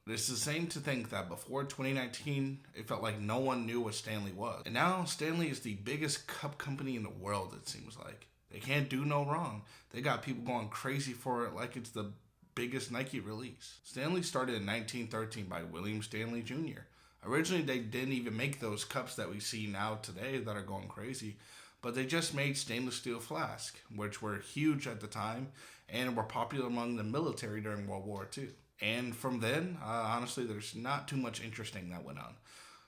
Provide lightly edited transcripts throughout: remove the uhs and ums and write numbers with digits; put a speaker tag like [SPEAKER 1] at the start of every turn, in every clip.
[SPEAKER 1] It's insane to think that before 2019, it felt like no one knew what Stanley was. And now Stanley is the biggest cup company in the world, it seems like. They can't do no wrong. They got people going crazy for it like it's the biggest Nike release. Stanley started in 1913 by William Stanley Jr. Originally, they didn't even make those cups that we see now today that are going crazy, but they just made stainless steel flasks, which were huge at the time and were popular among the military during World War II. And from then, honestly, there's not too much interesting that went on.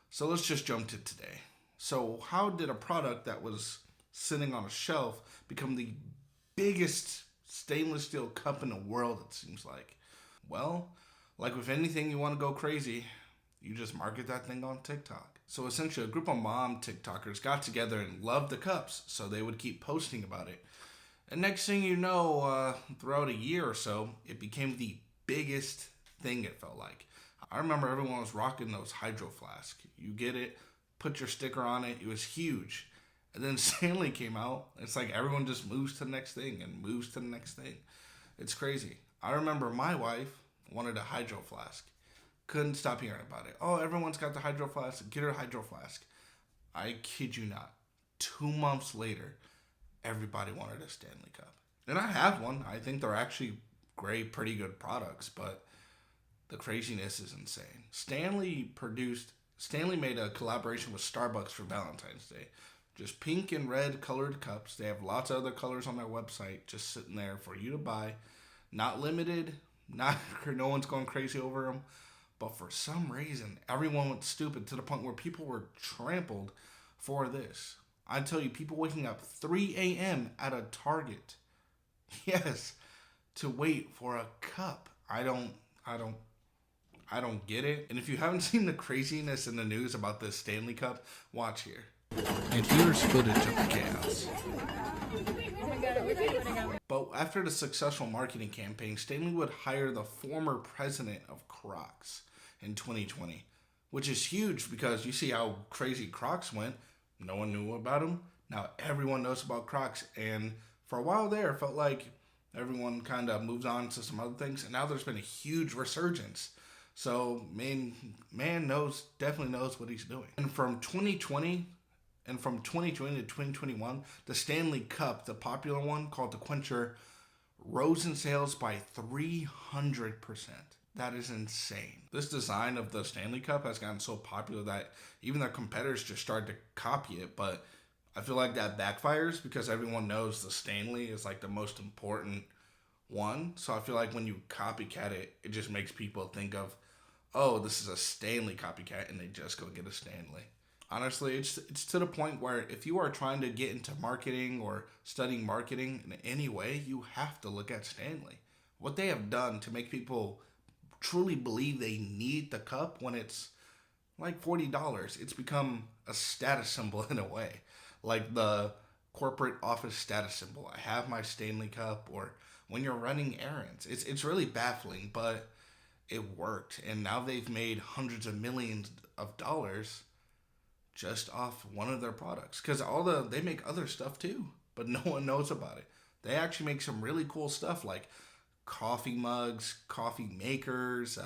[SPEAKER 1] So let's just jump to today. So how did a product that was sitting on a shelf become the biggest stainless steel cup in the world, it seems like? Well, like with anything you want to go crazy, you just market that thing on TikTok. So essentially, a group of mom TikTokers got together and loved the cups, so they would keep posting about it. And next thing you know, throughout a year or so, it became the biggest thing, it felt like. I remember everyone was rocking those hydro flasks. You get it, put your sticker on it, it was huge. And then Stanley came out. It's like everyone just moves to the next thing and moves to the next thing. It's crazy. I remember my wife wanted a hydro flask. Couldn't stop hearing about it. Oh, everyone's got the hydro flask. Get her a hydro flask. I kid you not. 2 months later, everybody wanted a Stanley Cup. And I have one. I think they're actually great, pretty good products, but the craziness is insane. Stanley made a collaboration with Starbucks for Valentine's Day. Just pink and red colored cups. They have lots of other colors on their website just sitting there for you to buy. Not limited. No one's going crazy over them. But for some reason, everyone went stupid to the point where people were trampled for this. I tell you, people waking up 3 a.m. at a Target. Yes, to wait for a cup. I don't get it. And if you haven't seen the craziness in the news about this Stanley Cup, watch here. And here's footage of the chaos. But after the successful marketing campaign, Stanley would hire the former president of Crocs in 2020, which is huge because you see how crazy Crocs went. No one knew about them. Now everyone knows about Crocs. And for a while there, it felt like everyone kind of moved on to some other things. And now there's been a huge resurgence. So man definitely knows what he's doing. And from 2020 to 2021, the Stanley Cup, the popular one called the Quencher, rose in sales by 300%. That is insane. This design of the Stanley Cup has gotten so popular that even their competitors just started to copy it. But I feel like that backfires because everyone knows the Stanley is like the most important one. So I feel like when you copycat it, it just makes people think of, oh, this is a Stanley copycat, and they just go get a Stanley. Honestly, it's to the point where if you are trying to get into marketing or studying marketing in any way, you have to look at Stanley. What they have done to make people truly believe they need the cup when it's like $40. It's become a status symbol in a way. Like the corporate office status symbol. I have my Stanley Cup, or when you're running errands. It's really baffling, but it worked. And now they've made hundreds of millions of dollars just off one of their products. Because they make other stuff too, but no one knows about it. They actually make some really cool stuff like coffee mugs, coffee makers,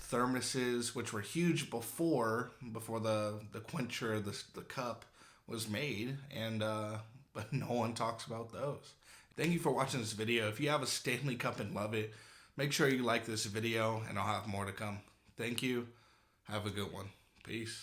[SPEAKER 1] thermoses, which were huge before the Quencher, the cup was made, and but no one talks about those. Thank you for watching this video. If you have a Stanley Cup and love it, make sure you like this video, and I'll have more to come. Thank you. Have a good one. Peace.